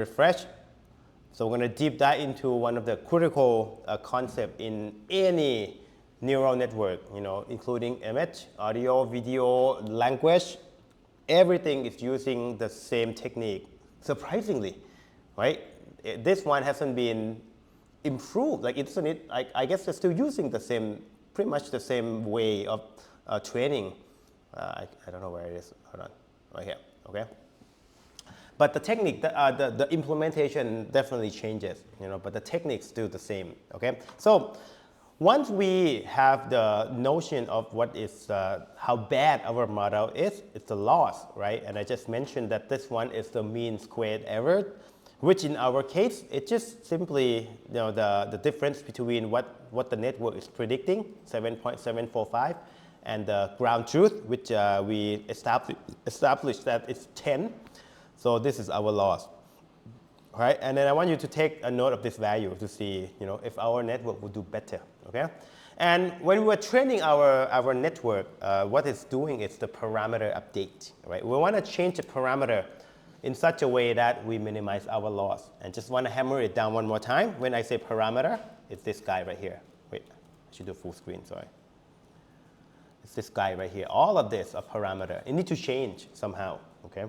refresh. So we're going to deep dive into one of the critical concepts in any neural network, including image, audio, video, language. Everything is using the same technique, surprisingly, right? This one hasn't been improved. Like, isn't it? I guess they're still using the same, pretty much the same way of training. I don't know where it is. Hold on, right here. Okay. But the technique, the implementation definitely changes, but the technique's still the same, okay? So once we have the notion of what is, how bad our model is, it's the loss, right? And I just mentioned that this one is the mean squared error, which in our case, it's just simply, the difference between what the network is predicting, 7.745, and the ground truth, which we established that it's 10. So this is our loss, right? And then I want you to take a note of this value to see, if our network will do better, okay? And when we're training our network, what it's doing is the parameter update, right? We want to change the parameter in such a way that we minimize our loss. And just want to hammer it down one more time. When I say parameter, it's this guy right here. Wait, I should do full screen, sorry. It's this guy right here. All of this are parameter. It needs to change somehow, okay?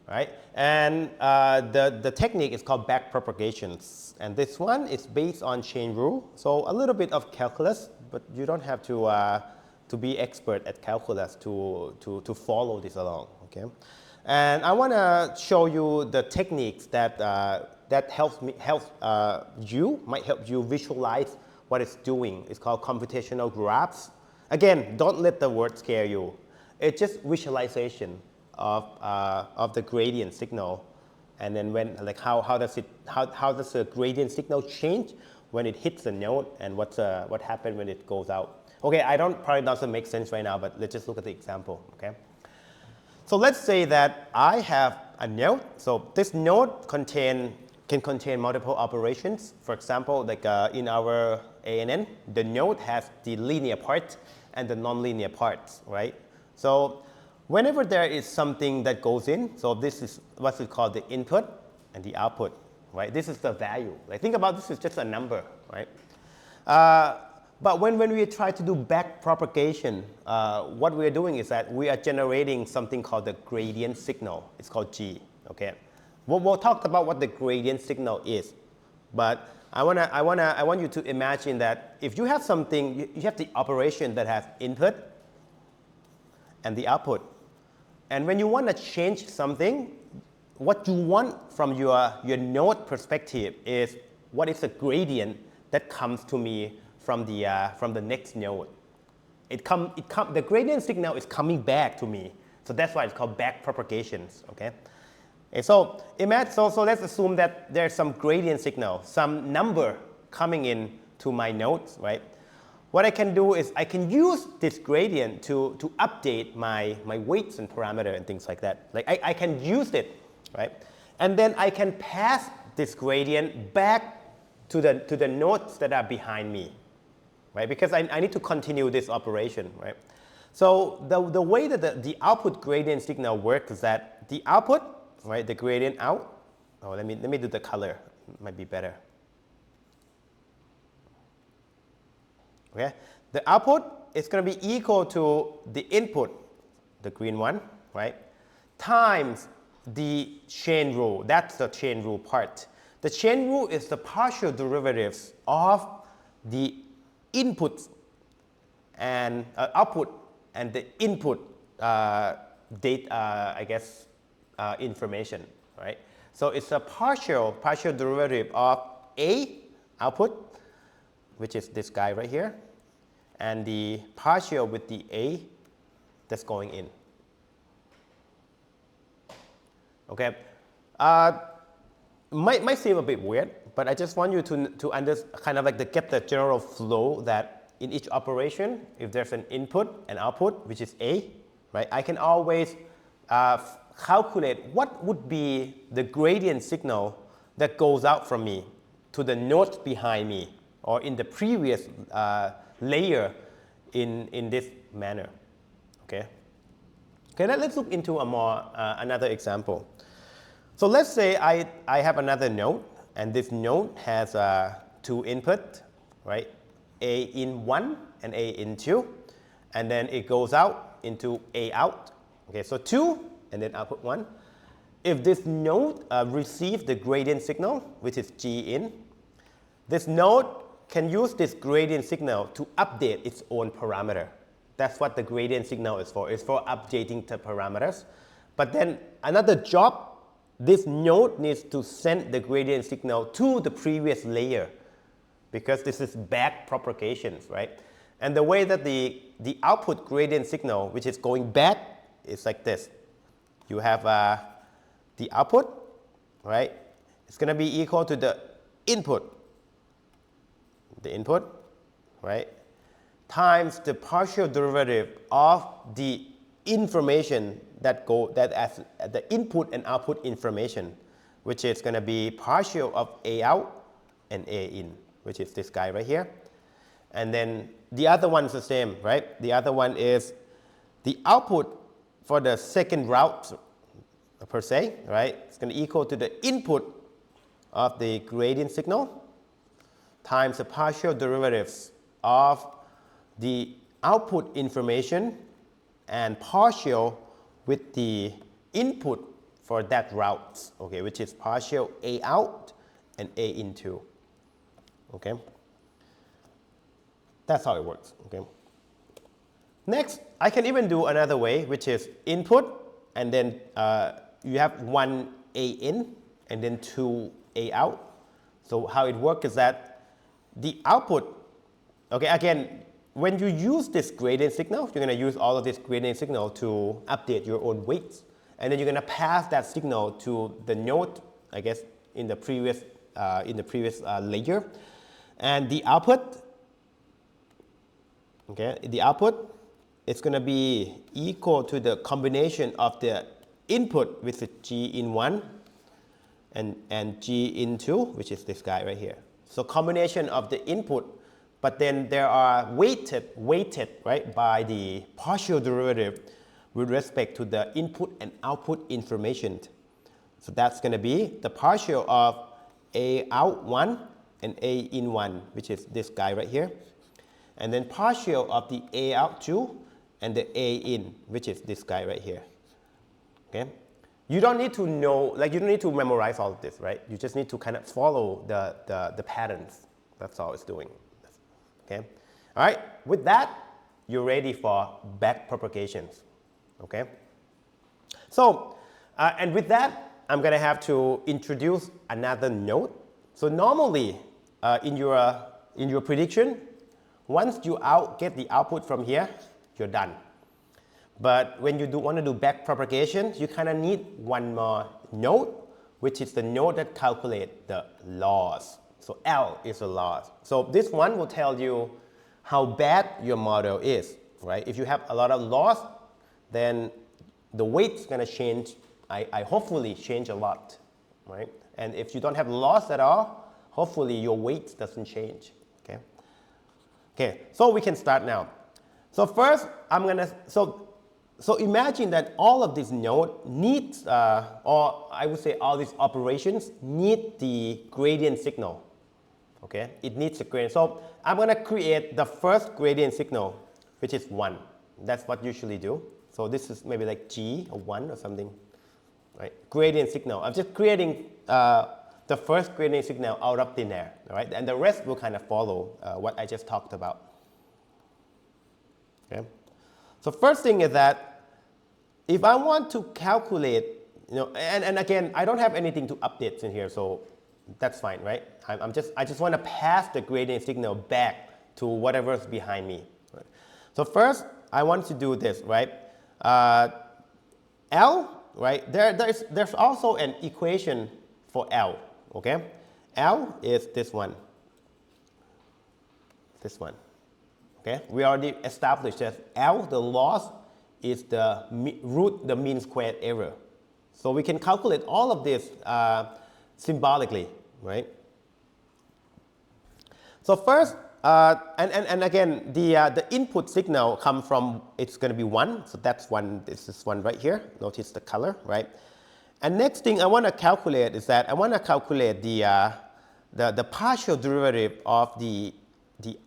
Right? And the technique is called backpropagations. And this one is based on chain rule. So a little bit of calculus, but you don't have to be expert at calculus to follow this along, okay? And I want to show you the techniques that might help you visualize what it's doing. It's called computational graphs. Again, don't let the word scare you. It's just visualization of the gradient signal, and then when, like, how does the gradient signal change when it hits a node, and what happens when it goes out. Okay, probably doesn't make sense right now, but let's just look at the example. Okay, so let's say that I have a node. So this node can contain multiple operations. For example, like in our ANN, the node has the linear part and the nonlinear parts, right? So whenever there is something that goes in, so this is what we call the input and the output, right? This is the value. Like, think about this is just a number, right? But when we try to do back propagation, what we're doing is that we are generating something called the gradient signal. It's called G, okay? We'll talk about what the gradient signal is, but I want you to imagine that if you have something, you have the operation that has input and the output. And when you want to change something, what you want from your node perspective is what is the gradient that comes to me from the next node. The gradient signal is coming back to me. So that's why it's called back propagations, okay? And so let's assume that there's some gradient signal, some number coming in to my nodes, right? What I can do is I can use this gradient to update my weights and parameter and things like that. Like, I can use it, right? And then I can pass this gradient back to the nodes that are behind me, right? Because I need to continue this operation, right? So the way that the output gradient signal works is that the output, right, the gradient out. Oh, let me do the color. It might be better. Okay, the output is going to be equal to the input, the green one, right, times the chain rule. That's the chain rule part. The chain rule is the partial derivatives of the input and output and the input data, information, right? So it's a partial derivative of A, output, which is this guy right here, and the partial with the A that's going in. Okay, might seem a bit weird, but I just want you to kind of like to get the general flow that in each operation, if there's an input and output, which is A, right, I can always calculate what would be the gradient signal that goes out from me to the nodes behind me, or in the previous layer in this manner, okay? Okay, let's look into another example. So let's say I have another node, and this node has two input, right? A in 1 and A in 2, and then it goes out into A out. Okay, so 2 and then output 1. If this node receives the gradient signal, which is G in, this node can use this gradient signal to update its own parameter. That's what the gradient signal is for. It's for updating the parameters. But then another job, this node needs to send the gradient signal to the previous layer, because this is back propagations, right? And the way that the output gradient signal, which is going back, is like this. You have the output, right? It's going to be equal to the input, right, times the partial derivative of the information that as the input and output information, which is going to be partial of A out and A in, which is this guy right here. And then the other one is the same, right? The other one is the output for the second route per se, right? It's going to equal to the input of the gradient signal times the partial derivatives of the output information and partial with the input for that route, okay, which is partial A out and A in 2, okay? That's how it works, okay? Next, I can even do another way, which is input, and then you have 1 A in and then 2 A out. So how it works is that the output, okay, again, when you use this gradient signal, you're going to use all of this gradient signal to update your own weights. And then you're going to pass that signal to the node, I guess, in the previous layer. And the output, okay, the output is going to be equal to the combination of the input, which is G in 1 and G in 2, which is this guy right here. So combination of the input, but then there are weighted, right, by the partial derivative with respect to the input and output information. So that's going to be the partial of A out 1 and A in 1, which is this guy right here. And then partial of the A out 2 and the A in, which is this guy right here. Okay? You don't need to know, like you don't need to memorize all of this, right? You just need to kind of follow the patterns. That's all it's doing. Okay? All right, with that, you're ready for back propagations. Okay? So, and with that, I'm going to have to introduce another node. So normally, in your prediction, once you get the output from here, you're done. But when you want to do back propagation, you kind of need one more node, which is the node that calculates the loss. So L is the loss. So this one will tell you how bad your model is, right? If you have a lot of loss, then the weight's going to change. I hopefully change a lot, right? And if you don't have loss at all, hopefully your weight doesn't change. Okay. Okay. So we can start now. So first, I'm gonna so imagine that all of these nodes needs, or I would say all these operations need the gradient signal. Okay, it needs a gradient. So I'm going to create the first gradient signal, which is 1. That's what you usually do. So this is maybe like G or 1 or something. Right? Gradient signal. I'm just creating the first gradient signal out of thin air. Right? And the rest will kind of follow what I just talked about. Okay. So first thing is that if I want to calculate, and again, I don't have anything to update in here, so that's fine, right? I just want to pass the gradient signal back to whatever's behind me. Right? So first, I want to do this, right? L, right? There's also an equation for L, okay? L is this one. This one. Okay? We already established that L, the loss, is the mean squared error. So we can calculate all of this symbolically, right? So first, and again, the input signal come from, it's going to be 1. So that's 1, this is 1 right here. Notice the color, right? And next thing I want to calculate is that I want to calculate the partial derivative of the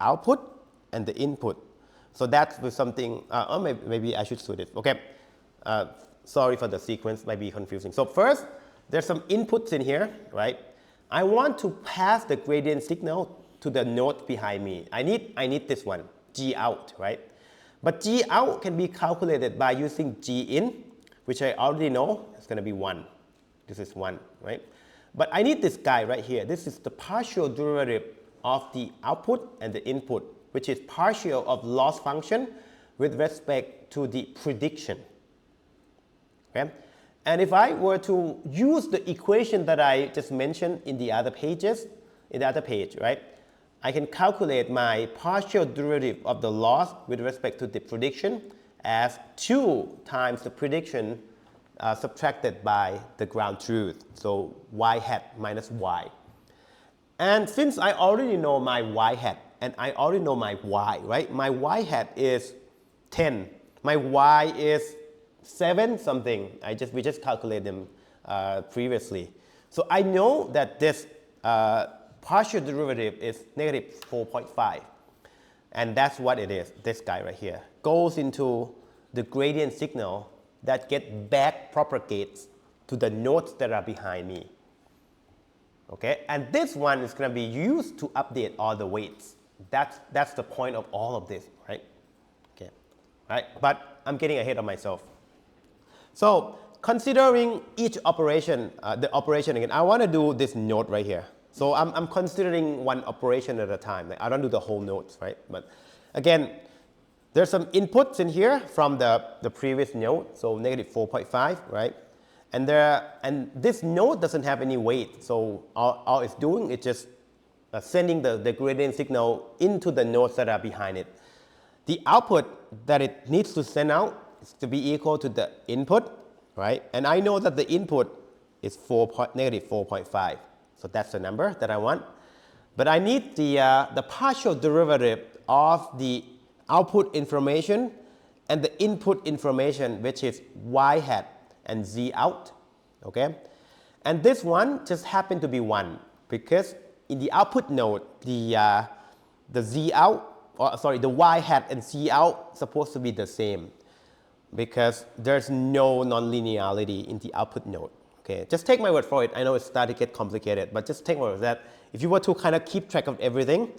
output and the input. So that's with something, or maybe I should do this. Okay, sorry for the sequence, might be confusing. So first, there's some inputs in here, right? I want to pass the gradient signal to the node behind me. I need this one, G out, right? But G out can be calculated by using G in, which I already know is going to be 1. This is 1, right? But I need this guy right here. This is the partial derivative of the output and the input, which is partial of loss function with respect to the prediction. Okay? And if I were to use the equation that I just mentioned in the other pages, in the other page, right? I can calculate my partial derivative of the loss with respect to the prediction as 2 times the prediction subtracted by the ground truth. So y hat minus y. And since I already know my y hat and I already know my y, right? My y hat is 10. My y is 7 something. We just calculated them previously. So I know that this partial derivative is negative 4.5. And that's what it is, this guy right here. Goes into the gradient signal that get back propagates to the nodes that are behind me. Okay, and this one is going to be used to update all the weights. That's the point of all of this, right? Okay, right. But I'm getting ahead of myself. So considering each operation, the operation again, I want to do this node right here. So I'm considering one operation at a time. Like I don't do the whole nodes, right? But again, there's some inputs in here from the previous node, so negative 4.5, right? And this node doesn't have any weight, so all it's doing is just sending the gradient signal into the nodes that are behind it. The output that it needs to send out is to be equal to the input, right? And I know that the input is negative 4.5, so that's the number that I want. But I need the partial derivative of the output information and the input information, which is y hat and z out, okay? And this one just happened to be 1 because in the output node, the z out, or sorry, the y hat and z out supposed to be the same because there's no nonlinearity in the output node. Okay, just take my word for it. I know it's starting to get complicated, but just take my word for that. If you were to kind of keep track of everything,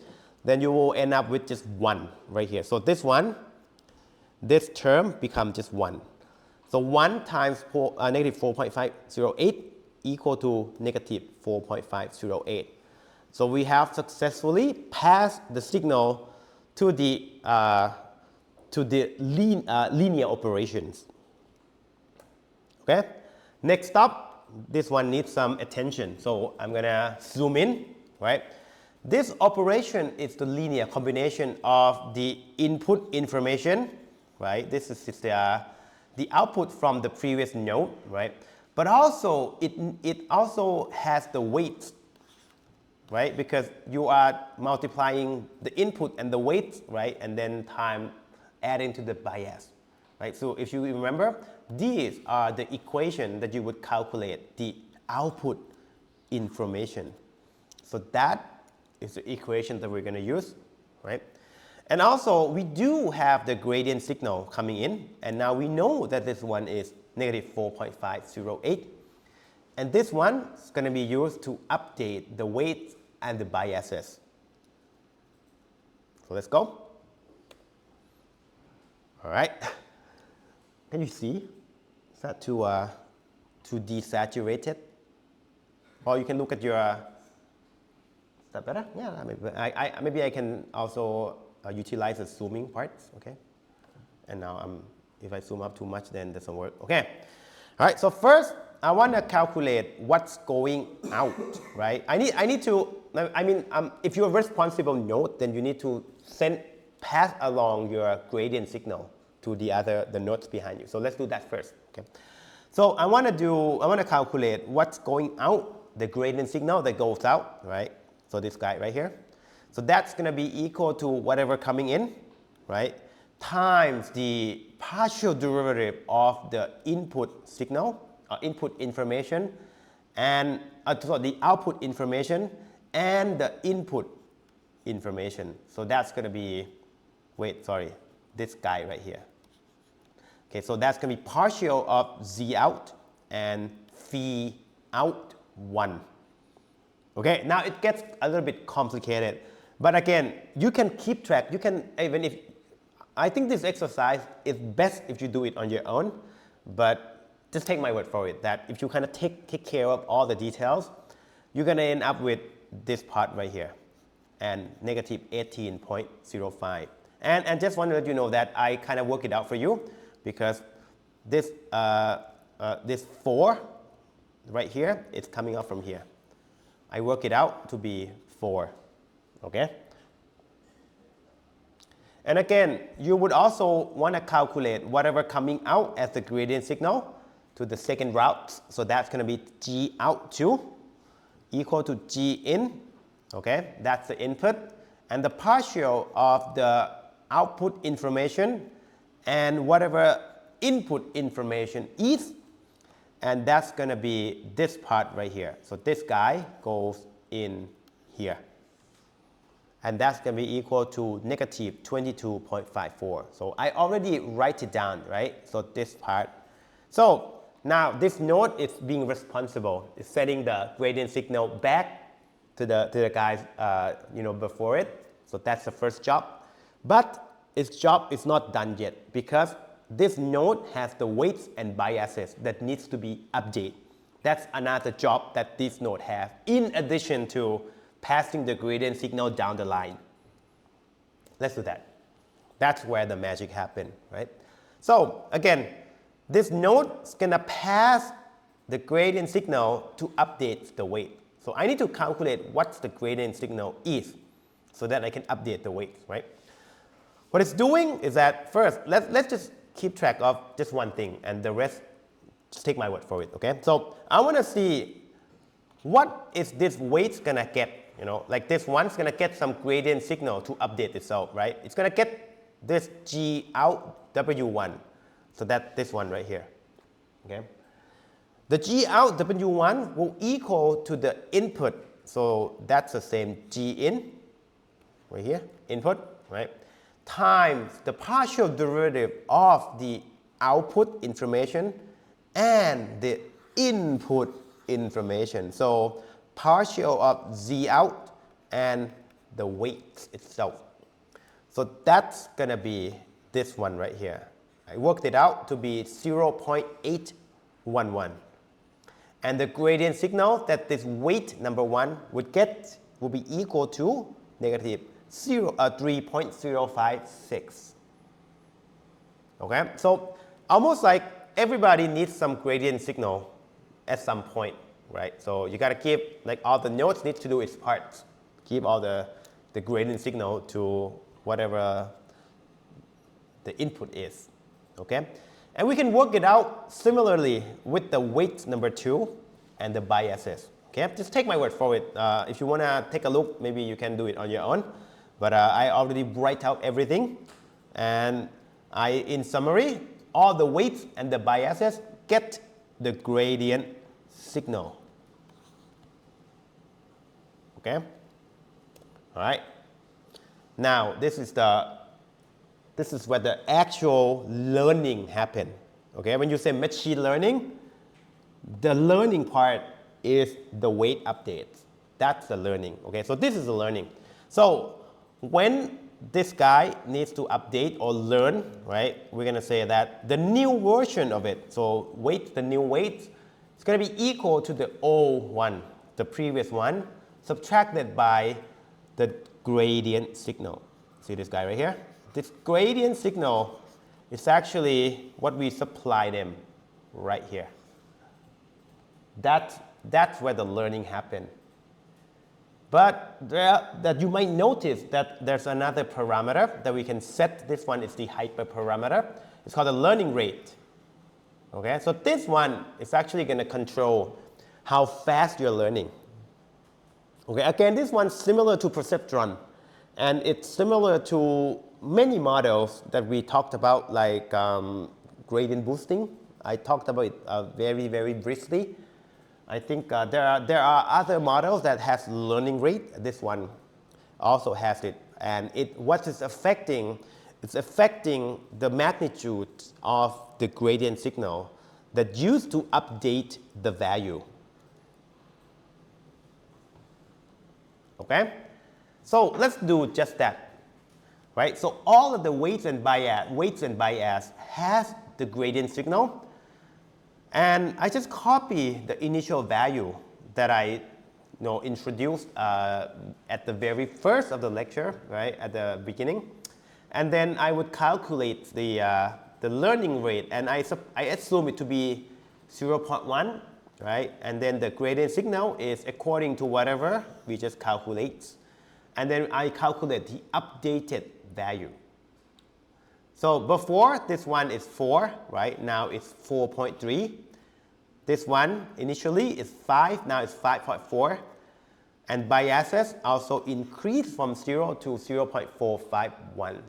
then you will end up with just 1 right here. So this one, this term becomes just 1. So 1 times negative 4.508 equal to negative 4.508. So we have successfully passed the signal to the linear operations. Okay. Next up, this one needs some attention. So I'm gonna zoom in, right? This operation is the linear combination of the input information, right? This is the output from the previous node, right? But also it also has the weights, right? Because you are multiplying the input and the weights, right? And then time adding to the bias, right? So if you remember, these are the equation that you would calculate the output information. So that is the equation that we're going to use, right? And also, we do have the gradient signal coming in, and now we know that this one is negative 4.508. And this one is going to be used to update the weights and the biases. So let's go. All right. Can you see? Is that too desaturated? Or you can look at your... Is that better? Yeah, maybe I can also utilize the zooming parts, okay? And now if I zoom up too much, then it doesn't work. Okay. All right, so first, I want to calculate what's going out, right? I need to, if you're a responsible node, then you need to pass along your gradient signal to the nodes behind you. So let's do that first, okay? So I want to calculate what's going out, the gradient signal that goes out, right? So this guy right here. So that's going to be equal to whatever coming in, right? Times the partial derivative of the input signal, input information and so the output information and the input information. So that's going to be, wait, sorry, this guy right here. Okay, so that's going to be partial of Z out and phi out 1. Okay, now it gets a little bit complicated. But again, you can keep track. You can, even if, I think this exercise is best if you do it on your own. But just take my word for it that if you kind of take care of all the details, you're going to end up with this part right here and negative 18.05. And just want to let you know that I kind of work it out for you because this, this 4 right here is coming up from here. I work it out to be 4. Okay? And again, you would also want to calculate whatever coming out as the gradient signal to the second route. So that's going to be G out 2 equal to G in. Okay? That's the input. And the partial of the output information and whatever input information is. And that's going to be this part right here. So this guy goes in here. And that's going to be equal to negative 22.54. So I already write it down, right? So this part. So now this node is being responsible. It's setting the gradient signal back to the guys before it. So that's the first job. But its job is not done yet because this node has the weights and biases that needs to be updated. That's another job that this node has in addition to passing the gradient signal down the line. Let's do that. That's where the magic happens, right? So again, this node is going to pass the gradient signal to update the weight. So I need to calculate what the gradient signal is so that I can update the weight, right? What it's doing is that first, let's just keep track of just one thing and the rest, just take my word for it, okay? So I want to see what is this weight going to get, like this one's going to get some gradient signal to update itself, right? It's going to get this G out W1, so that's this one right here, okay? The G out W1 will equal to the input, so that's the same G in, right here, input, right? Times the partial derivative of the output information and the input information. So partial of Z out and the weight itself. So that's going to be this one right here. I worked it out to be 0.811. And the gradient signal that this weight number 1 would get will be equal to negative 3.056. Okay, so almost like everybody needs some gradient signal at some point, right? So you got to keep, like all the nodes need to do its part. Keep all the gradient signal to whatever the input is, okay? And we can work it out similarly with the weight number 2 and the biases, okay? Just take my word for it. If you want to take a look, maybe you can do it on your own. But I already write out everything. And in summary, all the weights and the biases get the gradient signal. Okay? All right. Now, this is where the actual learning happens. Okay? When you say machine learning, the learning part is the weight updates. That's the learning. Okay? So this is the learning. So when this guy needs to update or learn, right, we're going to say that the new version of it, so weight, the new weight, is going to be equal to the old one, the previous one, subtracted by the gradient signal. See this guy right here? This gradient signal is actually what we supply them right here. That's where the learning happens. But that you might notice that there's another parameter that we can set. This one is the hyperparameter. It's called the learning rate. Okay, so this one is actually going to control how fast you're learning. Okay, again, this one's similar to perceptron, and it's similar to many models that we talked about, like gradient boosting I talked about it very, very briefly. I think there are other models that has learning rate. This one also has it. And what is affecting, it's affecting the magnitude of the gradient signal that used to update the value. Okay? So let's do just that. Right? So all of the weights and bias has the gradient signal. And I just copy the initial value that I introduced at the very first of the lecture, right, at the beginning. And then I would calculate the learning rate, and I assume it to be 0.1, right? And then the gradient signal is according to whatever we just calculate. And then I calculate the updated value. So before, this one is 4, right? Now it's 4.3. This one initially is 5, now it's 5.4. And biases also increase from 0 to 0.451.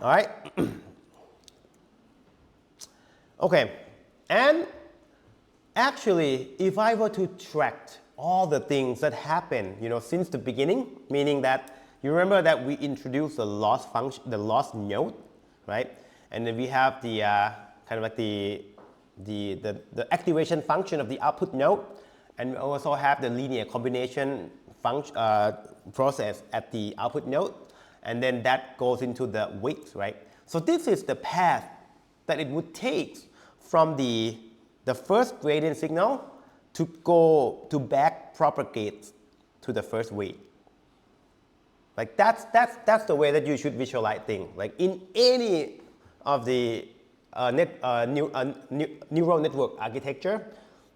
All right. Okay. And actually, if I were to track all the things that happen, since the beginning, meaning that you remember that we introduced the loss function, the loss node, right? And then we have the kind of like the activation function of the output node, and we also have the linear combination function process at the output node, and then that goes into the weights, right? So this is the path that it would take from the first gradient signal to go to back propagate to the first weight. Like that's the way that you should visualize things. Like in any of the neural network architecture,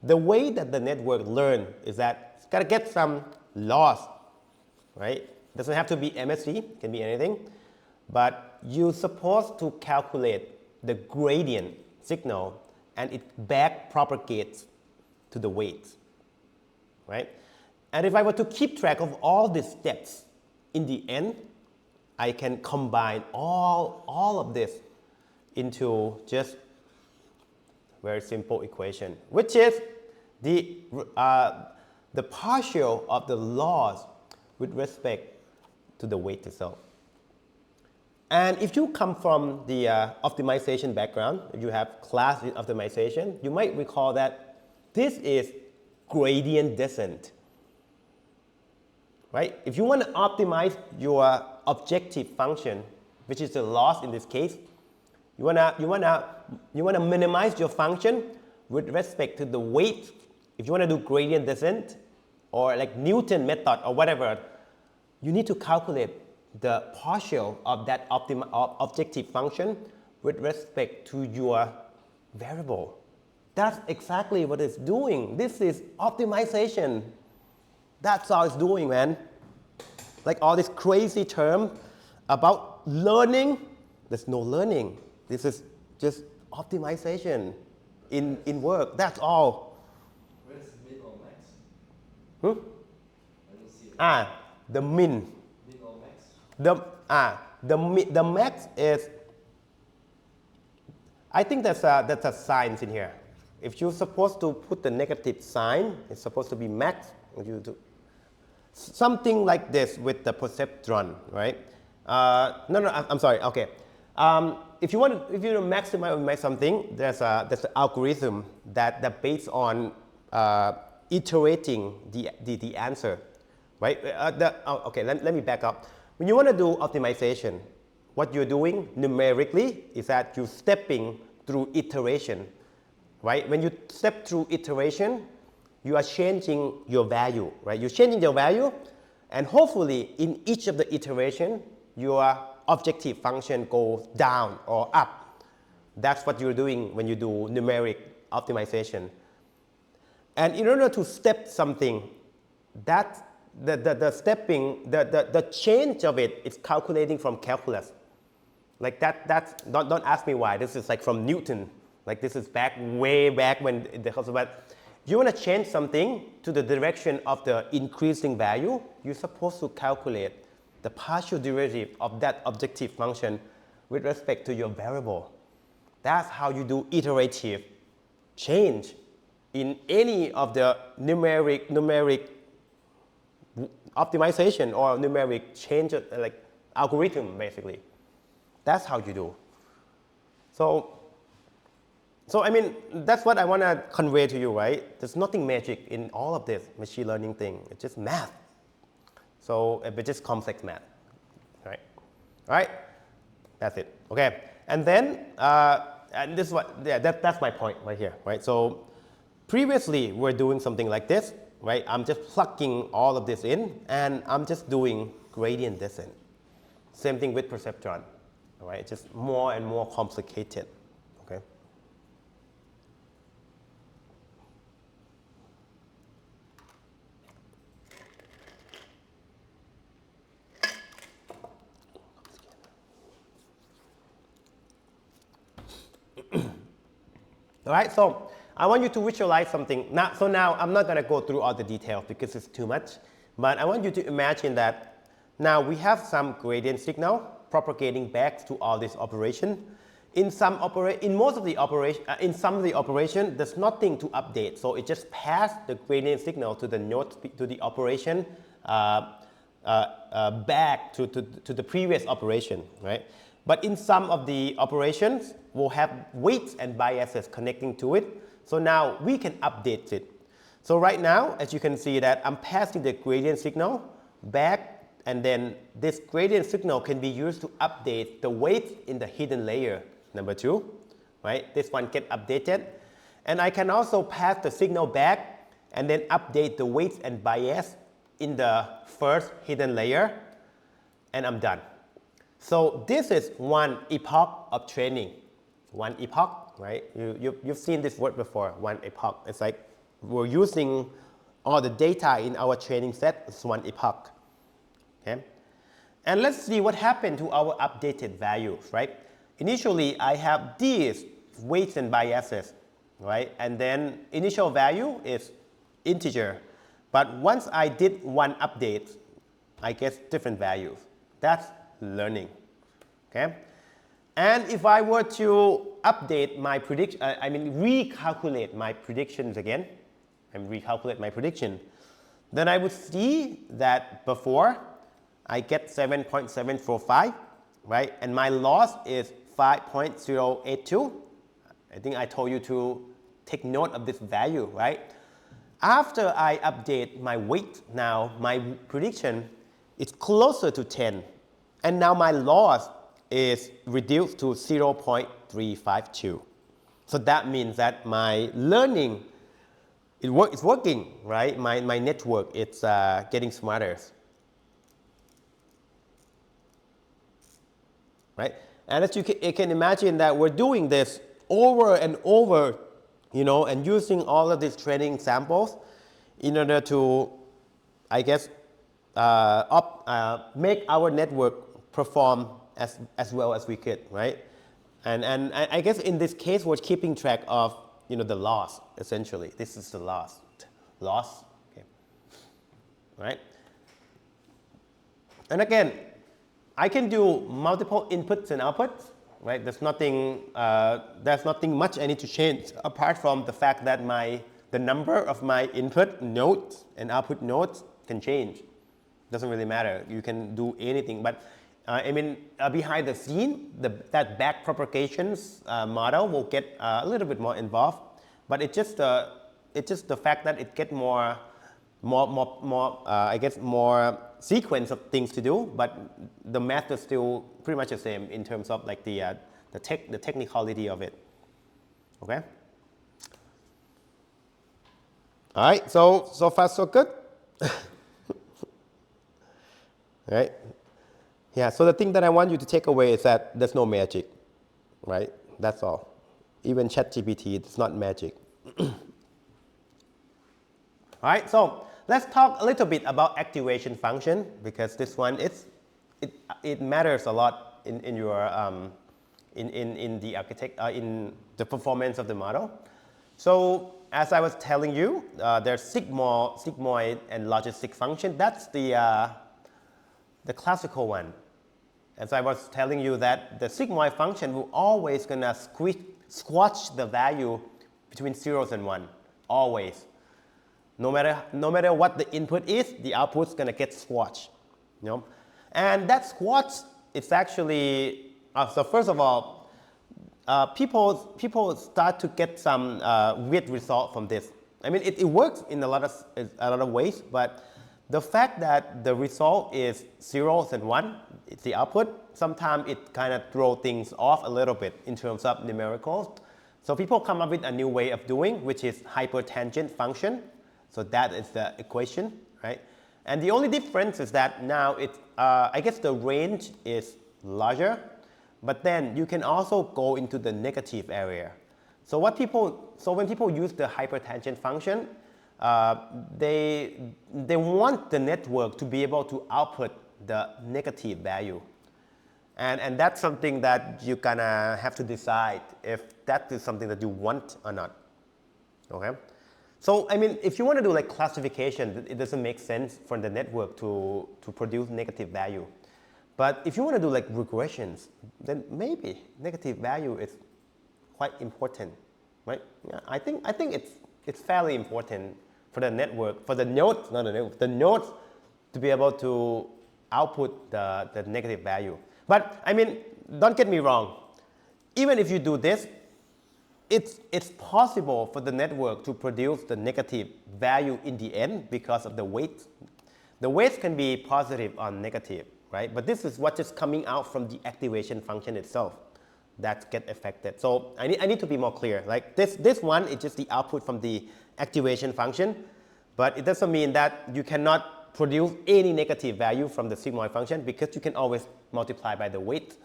the way that the network learns is that it's got to get some loss, right? It doesn't have to be MSE, it can be anything. But you're supposed to calculate the gradient signal and it back propagates to the weights, right? And if I were to keep track of all these steps, in the end, I can combine all of this into just very simple equation, which is the partial of the loss with respect to the weight itself. And if you come from the optimization background, if you have class in optimization, you might recall that this is gradient descent. Right? If you want to optimize your objective function, which is the loss in this case, you wanna minimize your function with respect to the weight. If you want to do gradient descent or like Newton method or whatever, you need to calculate the partial of that objective function with respect to your variable. That's exactly what it's doing. This is optimization. That's all it's doing, man. Like all this crazy term about learning, there's no learning. This is just optimization in work. That's all. Where's min or max? Hmm? I don't see it. The min. Min or max? The max is, I think that's a sign in here. If you're supposed to put the negative sign, it's supposed to be max. You do something like this with the perceptron, right? I'm sorry. Okay. If you want to maximize something, there's an algorithm that based on iterating the answer, right? Okay. Let me back up. When you want to do optimization, what you're doing numerically is that you're stepping through iteration, right? When you step through iteration, you are changing your value, right? You're changing your value, and hopefully in each of the iteration, your objective function goes down or up. That's what you're doing when you do numeric optimization. And in order to step something, that the change of it is calculating from calculus. Like don't ask me why. This is like from Newton. Like this is way back when the but you want to change something to the direction of the increasing value, you're supposed to calculate the partial derivative of that objective function with respect to your variable. That's how you do iterative change in any of the numeric optimization or numeric change, like algorithm, basically. That's how you do. So I mean, that's what I want to convey to you, right? There's nothing magic in all of this machine learning thing. It's just math. So it's just complex math, right? All right? That's it. Okay. And then, and this is what, yeah, that's my point right here, right? So previously, we're doing something like this, right? I'm just plugging all of this in, and I'm just doing gradient descent. Same thing with perceptron, all right? Just more and more complicated, okay? All right, so I want you to visualize something. Now I'm not going to go through all the details because it's too much, but I want you to imagine that now we have some gradient signal propagating back to all this operation. In some of the operation, there's nothing to update, so it just passed the gradient signal to the node to the operation back to the previous operation, right? But in some of the operations, we'll have weights and biases connecting to it. So now we can update it. So right now, as you can see that I'm passing the gradient signal back, and then this gradient signal can be used to update the weights in the hidden layer, number 2, right? This one get updated. And I can also pass the signal back and then update the weights and bias in the first hidden layer, and I'm done. So this is one epoch of training. One epoch, right? You've seen this word before, one epoch. It's like we're using all the data in our training set as one epoch. Okay? And let's see what happened to our updated values, right? Initially, I have these weights and biases, right? And then initial value is integer. But once I did one update, I get different values. That's learning, okay? And if I were to update my prediction, recalculate my predictions again, and recalculate my prediction, then I would see that before I get 7.745, right? And my loss is 5.082. I think I told you to take note of this value, right? After I update my weight, now my prediction is closer to 10. And now my loss is reduced to 0.352. So that means that my learning, it's working, right? My network, it's getting smarter. Right? And as you can imagine that we're doing this over and over, you know, and using all of these training samples in order to, I guess, make our network perform as well as we could, right? And I guess in this case, we're keeping track of, you know, the loss, essentially. This is the loss, okay, right? And again, I can do multiple inputs and outputs, right? There's nothing much I need to change apart from the fact that the number of my input nodes and output nodes can change. Doesn't really matter. You can do anything, but behind the scene, that back propagations model will get a little bit more involved, but it's just the fact that it gets more sequence of things to do, but the math is still pretty much the same in terms of like the technicality of it. Okay. All right. So far so good. Right. Yeah, so the thing that I want you to take away is that there's no magic, right? That's all. Even ChatGPT, it's not magic. All right, so let's talk a little bit about activation function, because this one it matters a lot in your in the performance of the model. So as I was telling you, there's sigmoid and logistic function. That's the classical one. As I was telling you that the sigmoid function will always gonna squash the value between zeros and one, always. No matter what the input is, the output's gonna get squashed. You know? And that squash, it's actually, so first of all, people start to get some weird result from this. I mean, it works in a lot of ways, but the fact that the result is zeros and one, it's the output, sometimes it kind of throws things off a little bit in terms of numericals. So people come up with a new way of doing, which is hypertangent function. So that is the equation, right? And the only difference is that now I guess the range is larger, but then you can also go into the negative area. So when people use the hypertangent function, they want the network to be able to output the negative value. And that's something that you gonna have to decide if that is something that you want or not, okay? So, I mean, if you want to do like classification, it doesn't make sense for the network to produce negative value. But if you want to do like regressions, then maybe negative value is quite important, right? Yeah, I think it's fairly important for the network, for the nodes, not the network, the nodes to be able to output the negative value. But I mean, don't get me wrong. Even if you do this, it's possible for the network to produce the negative value in the end because of the weights. The weights can be positive or negative, right? But this is what is coming out from the activation function itself that get affected. So I need to be more clear. Like this one is just the output from the activation function, but it doesn't mean that you cannot produce any negative value from the sigmoid function because you can always multiply by the weight.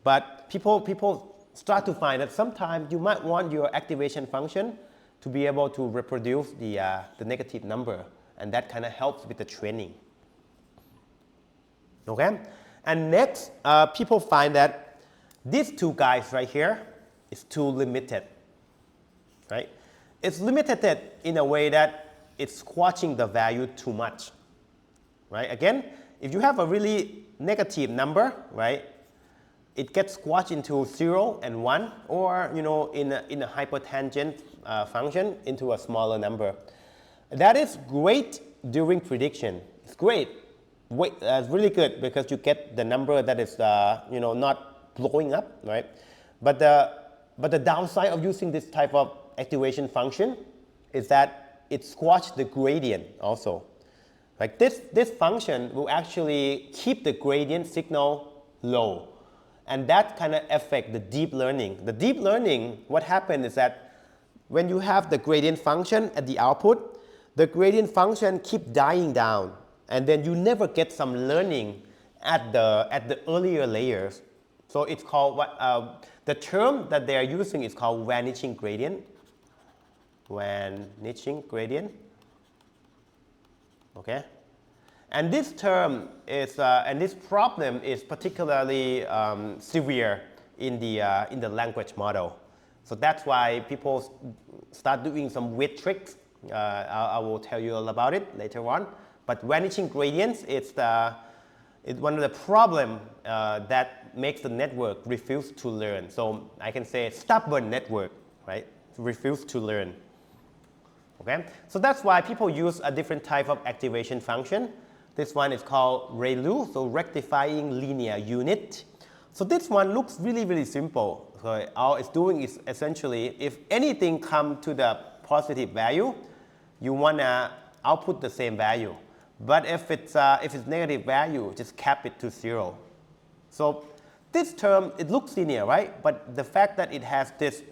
But people start to find that sometimes you might want your activation function to be able to reproduce the negative number, and that kind of helps with the training. Okay? And next, people find that these two guys right here is too limited, right? It's limited in a way that it's squashing the value too much, right? Again, if you have a really negative number, right, it gets squashed into 0 and 1, or in a hypertangent function into a smaller number. That is great during prediction. It's great. It's really good because you get the number that is not blowing up, right? But the downside of using this type of activation function is that it squashes the gradient also. Like this function will actually keep the gradient signal low. And that kind of affects the deep learning. The deep learning, what happens is that when you have the gradient function at the output, the gradient function keeps dying down. And then you never get some learning at the earlier layers. So it's called, the term that they are using is called vanishing gradient. Vanishing gradient. Okay? And this term is, and this problem is particularly severe in the language model. So that's why people start doing some weird tricks. I will tell you all about it later on. But vanishing gradients is one of the problems that makes the network refuse to learn. So I can say stubborn network, right? Refuse to learn. Okay? So that's why people use a different type of activation function. This one is called ReLU, so rectifying linear unit. So this one looks really, really simple. So all it's doing is essentially, if anything comes to the positive value, you want to output the same value. But if it's negative value, just cap it to 0. So this term, it looks linear, right? But the fact that it has this,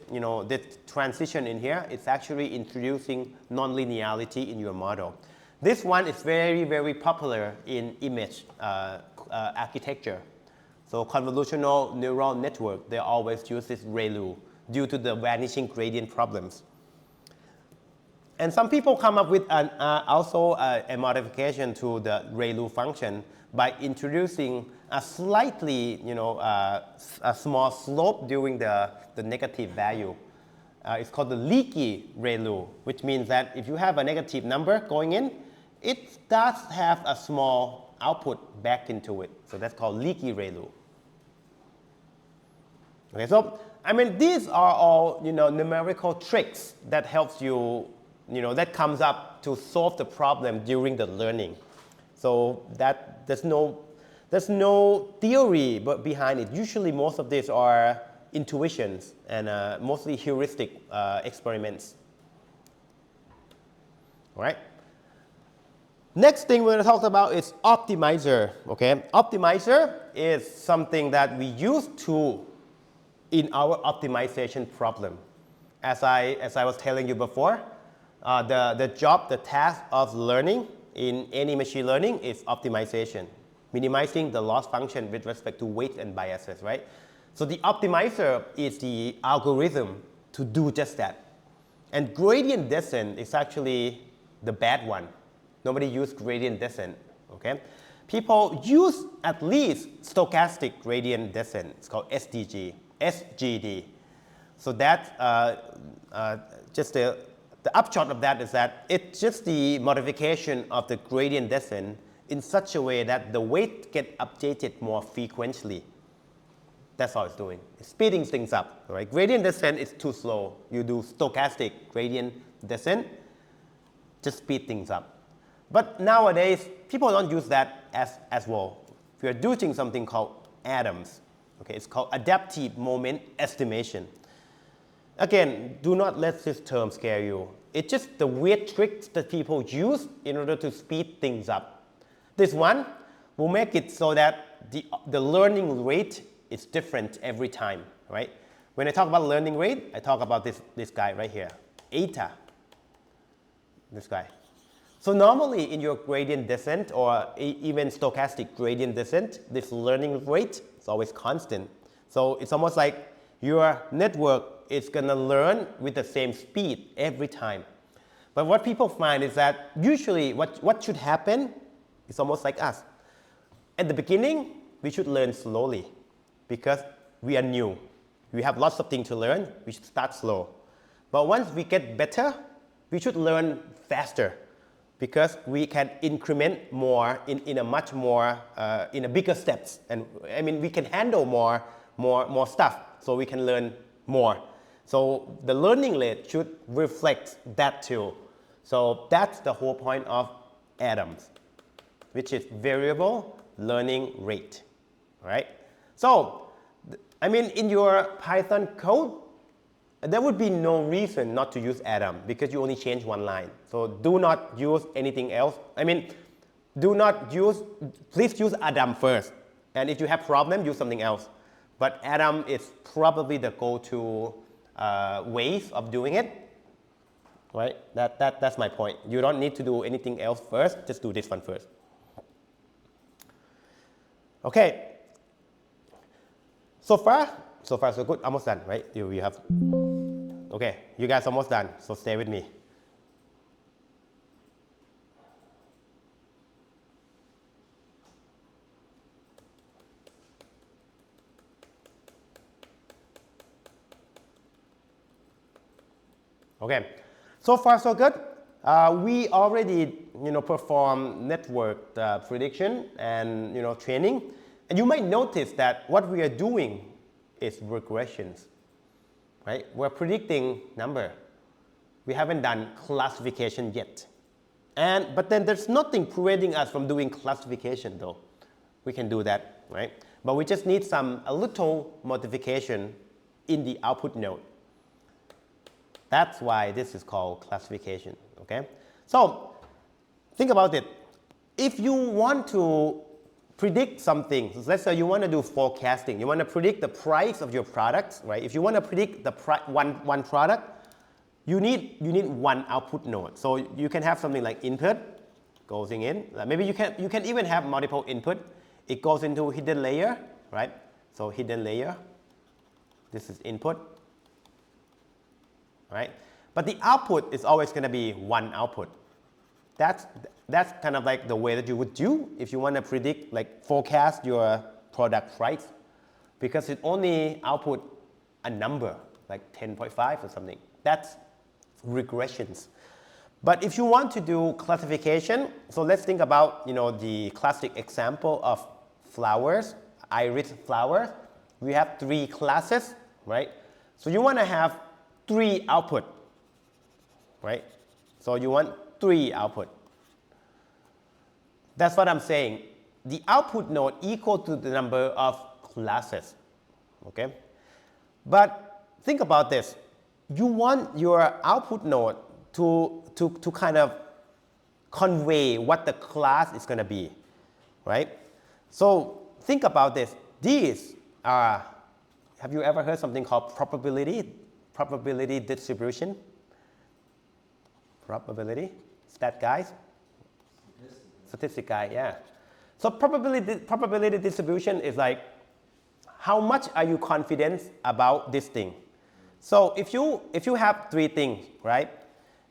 this transition in here, it's actually introducing nonlinearity in your model. This one is very, very popular in image architecture. So convolutional neural network, they always use this ReLU due to the vanishing gradient problems. And some people come up with also a modification to the ReLU function by introducing a slightly, a small slope during the negative value. it's called the leaky ReLU, which means that if you have a negative number going in, it does have a small output back into it. So that's called leaky ReLU. Okay, so I mean, these are all, numerical tricks that helps you, that comes up to solve the problem during the learning. So that there's no theory behind it. Usually most of these are intuitions and mostly heuristic experiments. All right. Next thing we're going to talk about is optimizer. Okay, optimizer is something that we use in our optimization problem. As I was telling you before, the task of learning in any machine learning is optimization, minimizing the loss function with respect to weights and biases, right? So the optimizer is the algorithm to do just that. And gradient descent is actually the bad one. Nobody uses gradient descent, okay? People use at least stochastic gradient descent. It's called SGD. So that's just the upshot of that is that it's just the modification of the gradient descent in such a way that the weight get updated more frequently. That's all it's doing. It's speeding things up, right? Gradient descent is too slow. You do stochastic gradient descent, just speed things up. But nowadays, people don't use that as well. We are doing something called ADAMS. Okay, it's called adaptive moment estimation. Again, do not let this term scare you. It's just the weird tricks that people use in order to speed things up. This one will make it so that the learning rate is different every time, right? When I talk about learning rate, I talk about this guy right here, eta, this guy. So normally in your gradient descent or even stochastic gradient descent, this learning rate is always constant. So it's almost like your network is going to learn with the same speed every time. But what people find is that usually what should happen is almost like us. At the beginning, we should learn slowly because we are new. We have lots of things to learn. We should start slow. But once we get better, we should learn faster because we can increment more in a much more, in a bigger steps. And I mean, we can handle more stuff, so we can learn more. So the learning rate should reflect that too. So that's the whole point of ADAMS, which is variable learning rate, right? So, I mean, in your Python code, there would be no reason not to use ADAM because you only change one line. So do not use anything else. I mean, please use ADAM first. And if you have problem, use something else. But ADAM is probably the go-to ways of doing it, right? That's my point. You don't need to do anything else first, just do this one first. Okay. So far so good, almost done, right? You have, okay, you guys almost done, so stay with me. Okay, so far so good. We already, perform network prediction and, training. And you might notice that what we are doing is regressions, right? We're predicting number. We haven't done classification yet. But then there's nothing preventing us from doing classification though. We can do that, right? But we just need a little modification in the output node. That's why this is called classification, okay? So think about it. If you want to predict something, so let's say you want to do forecasting, you want to predict the price of your products, right? If you want to predict the one product, you need one output node. So you can have something like input going in. Maybe you can even have multiple input. It goes into hidden layer, right? So hidden layer. This is input, right? But the output is always going to be one output. That's kind of like the way that you would do if you want to predict, like forecast your product price, because it only output a number, like 10.5 or something. That's regressions. But if you want to do classification, so let's think about the classic example of flowers, iris flower. We have 3 classes, right? So you want to have 3 output, right? So you want 3 output. That's what I'm saying. The output node equal to the number of classes, okay? But think about this. You want your output node to kind of convey what the class is going to be, right? So think about this. These are, have you ever heard something called probability distribution? Probability? Stat guys? Statistic guy, yeah. So probability distribution is like, how much are you confident about this thing? So if you have 3 things, right?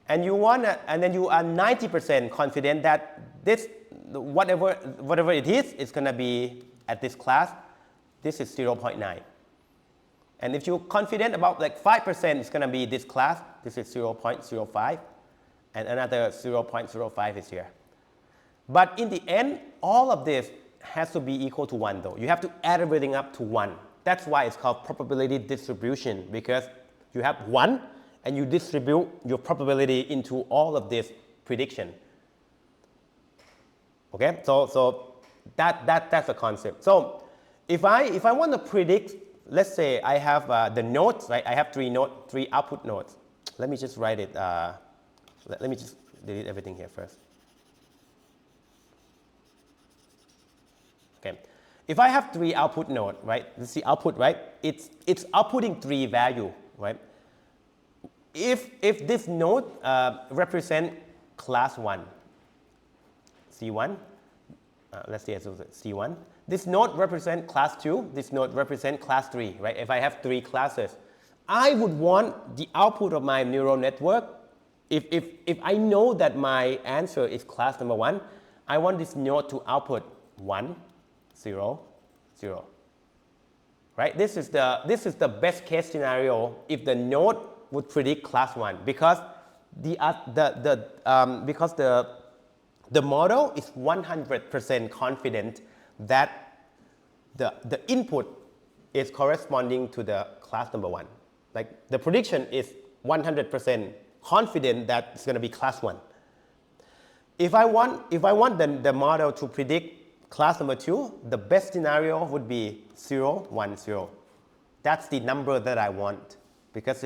And then you are 90% confident that this, whatever it is, it's going to be at this class. This is 0.9. And if you're confident about like 5%, it's going to be this class. This is 0.05. And another 0.05 is here. But in the end, all of this has to be equal to 1 though. You have to add everything up to 1. That's why it's called probability distribution, because you have 1 and you distribute your probability into all of this prediction. Okay, so that's the concept. So if I want to predict, let's say I have the nodes, right? I have 3 output nodes. Let me just write it. Let me just delete everything here first. Okay. If I have 3 output nodes, right? This is the output, right? It's outputting 3 value, right? If this node represent class 1, C1, let's say it's C1. This node represent class 2. This node represent class 3, right? If I have 3 classes, I would want the output of my neural network. If I know that my answer is class number 1, I want this node to output 1, 0, 0. Right? This is the best case scenario if the node would predict class 1, because the model is 100% confident that the input is corresponding to the class number 1. Like the prediction is 100% confident that it's going to be class 1. If I want the model to predict class number 2, the best scenario would be 0, 1, 0. That's the number that I want, because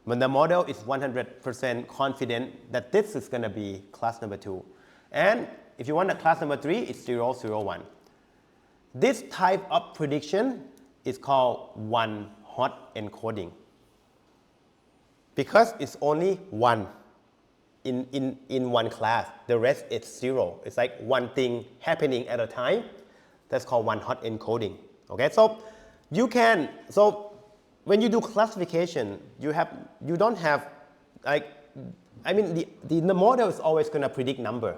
when the model is 100% confident that this is going to be class number 2. And if you want a class number 3, it's 0, 0, 1. This type of prediction is called one-hot encoding, because it's only 1 in one class. The rest is 0. It's like one thing happening at a time. That's called one-hot encoding. Okay, so when you do classification, you don't have the model is always going to predict number.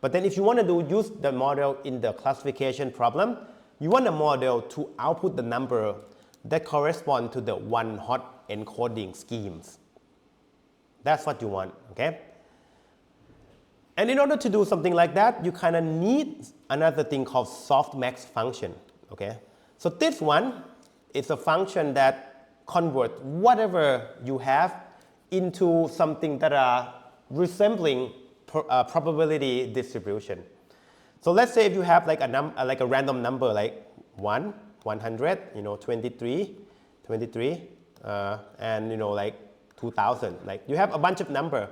But then if you want to use the model in the classification problem, you want the model to output the number that correspond to the one-hot encoding schemes. That's what you want, okay? And in order to do something like that, you kind of need another thing called softmax function, okay? So this one is a function that converts whatever you have into something that are resembling probability distribution. So let's say if you have like a random number like 1, 100, 23, and like 2000. Like you have a bunch of number,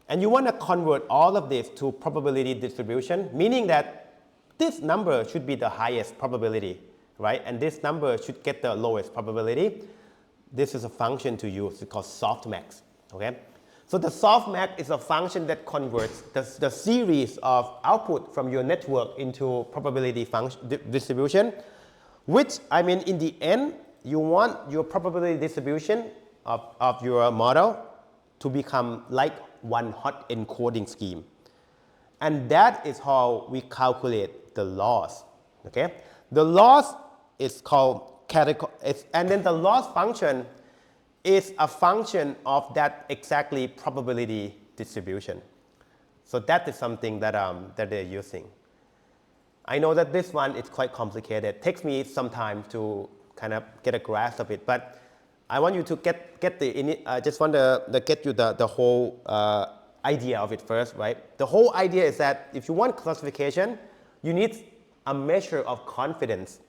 and you want to convert all of this to probability distribution, meaning that this number should be the highest probability, right? And this number should get the lowest probability. This is a function to use. It's called softmax, okay? So the softmax is a function that converts the series of output from your network into probability distribution, which, in the end, you want your probability distribution of your model to become like one-hot encoding scheme. And that is how we calculate the loss, okay? The loss is called and then the loss function is a function of that exactly probability distribution. So that is something that, that they're using. I know that this one is quite complicated. It takes me some time to kind of get a grasp of it, but I want you to get the, just want to get you the whole idea of it first, right? The whole idea is that if you want classification, you need a measure of confidence.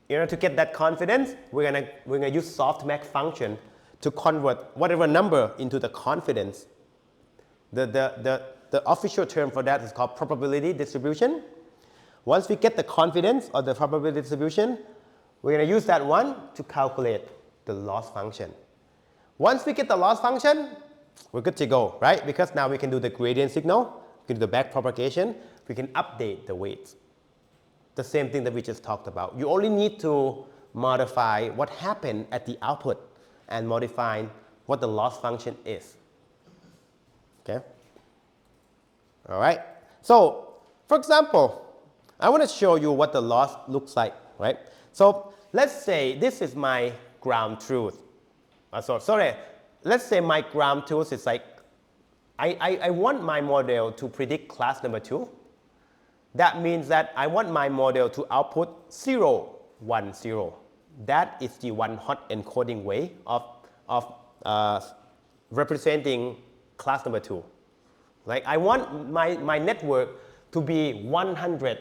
In order to get that confidence, we're gonna use softmax function to convert whatever number into the confidence. The official term for that is called probability distribution. Once we get the confidence or the probability distribution, we're going to use that one to calculate the loss function. Once we get the loss function, we're good to go, right? Because now we can do the gradient signal, we can do the back propagation, we can update the weights. The same thing that we just talked about. You only need to modify what happened at the output and modify what the loss function is. Okay? All right? So, for example, I want to show you what the loss looks like, right? So, let's say this is my ground truth. Let's say my ground truth is like, I want my model to predict class number 2. That means that I want my model to output 0, 1, 0. That is the one hot encoding way of representing class number 2. Like I want my network to be 100%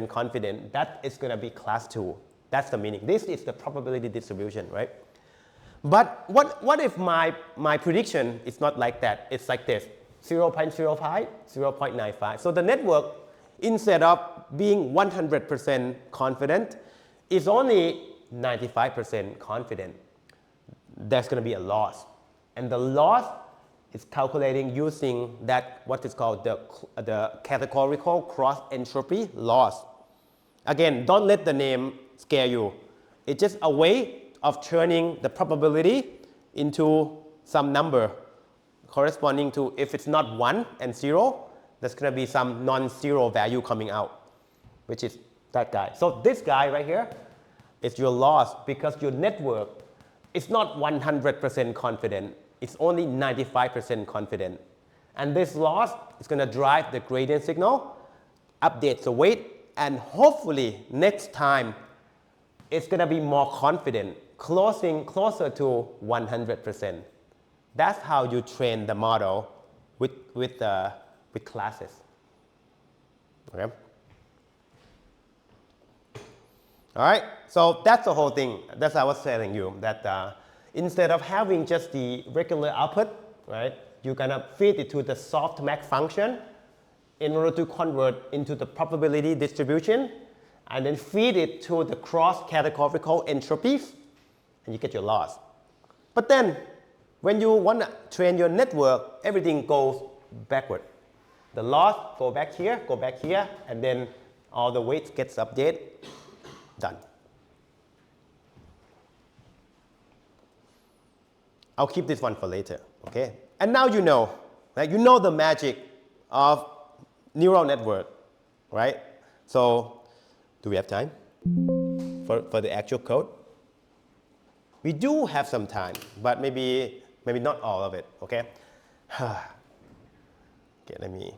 confident that it's going to be class 2. That's the meaning. This is the probability distribution, right? But what if my prediction is not like that? It's like this, 0.05, 0.95. So the network, instead of being 100% confident, is only 95% confident. There's going to be a loss. And the loss is calculating using that what is called the categorical cross entropy loss. Again, don't let the name scare you. It's just a way of turning the probability into some number corresponding to, if it's not 1 and 0, there's going to be some non-zero value coming out, which is that guy. So this guy right here is your loss because your network is not 100% confident. It's only 95% confident. And this loss is going to drive the gradient signal, update the weight, and hopefully next time it's going to be more confident, closer to 100%. That's how you train the model with classes. Okay? All right, so that's the whole thing. That's what I was telling you, that instead of having just the regular output, right, you're going to feed it to the softmax function in order to convert into the probability distribution, and then feed it to the cross-categorical entropies, and you get your loss. But then, when you want to train your network, everything goes backward. The loss go back here, and then all the weights gets updated. Done. I'll keep this one for later, okay? And now you know, right? You know the magic of neural network, right? So, do we have time for the actual code? We do have some time, but maybe not all of it, okay? Okay, let me